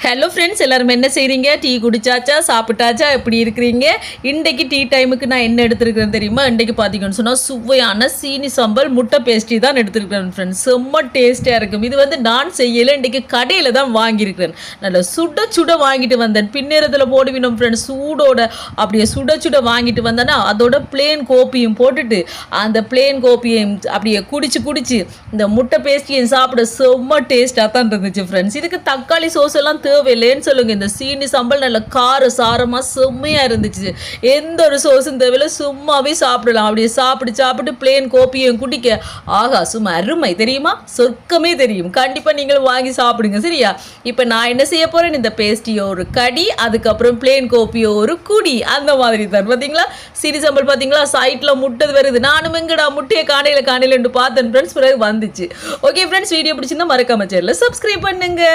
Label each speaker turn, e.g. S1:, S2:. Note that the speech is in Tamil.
S1: ஹலோ ஃப்ரெண்ட்ஸ், எல்லாரும் என்ன செய்கிறீங்க? டீ குடிச்சாச்சா, சாப்பிட்டாச்சா, எப்படி இருக்கிறீங்க? இன்றைக்கு டீ டைமுக்கு நான் என்ன எடுத்துருக்கிறேன் தெரியுமா? இன்றைக்கு பார்த்தீங்கன்னு சொன்னால் சுவையான சீனி சம்பல் முட்டை பேஸ்ட்ரி தான் எடுத்துருக்கிறேன் ஃப்ரெண்ட்ஸ். செம்ம டேஸ்ட்டாக இருக்கும். இது வந்து நான் செய்யலை, இன்றைக்கு கடையில் தான் வாங்கியிருக்கிறேன். நல்லா சுட சுட வாங்கிட்டு வந்தேன். பின்னேரத்தில் போடுவினோம் ஃப்ரெண்ட்ஸ், சூடோட அப்படியே சுட சுட வாங்கிட்டு வந்தேன்னா அதோட பிளேன் கோப்பியும் போட்டுட்டு அந்த பிளேன் கோப்பியையும் அப்படியே குடிச்சு இந்த முட்டை பேஸ்ட்ரியும் சாப்பிட செம்ம டேஸ்ட்டாக தான் இருந்துச்சு ஃப்ரெண்ட்ஸ். இதுக்கு தக்காளி சோஸ் எல்லாம் தேவையில்லைன்னு சொல்லுங்க. இந்த சீனி சம்பல் நல்ல சாரமாக செம்மையாக இருந்துச்சு. எந்த ஒரு சோஸும் தேவையில்லை, சும்மாவே சாப்பிடலாம். அப்படியே சாப்பிட்டு பிளேன் கோப்பியும் குடிக்க ஆகா சும்மா அருமை தெரியுமா, சொர்க்கமே தெரியும். கண்டிப்பாக நீங்களும் வாங்கி சாப்பிடுங்க சரியா. இப்போ நான் என்ன செய்ய போகிறேன், இந்த பேஸ்ட்ரியோ ஒரு கடி, அதுக்கப்புறம் பிளேன் கோப்பியோ ஒரு குடி, அந்த மாதிரி தான். பார்த்தீங்களா சீனி சம்பல் பார்த்தீங்களா, சைட்டில் முட்டது வருது. நானும் எங்கடா முட்டையை காணையில் பார்த்தேன் ஃப்ரெண்ட்ஸ், பிறகு வந்துச்சு. ஓகே ஃப்ரெண்ட்ஸ், வீடியோ பிடிச்சிருந்தா மறக்காம சேனலை சப்ஸ்கிரைப் பண்ணுங்க.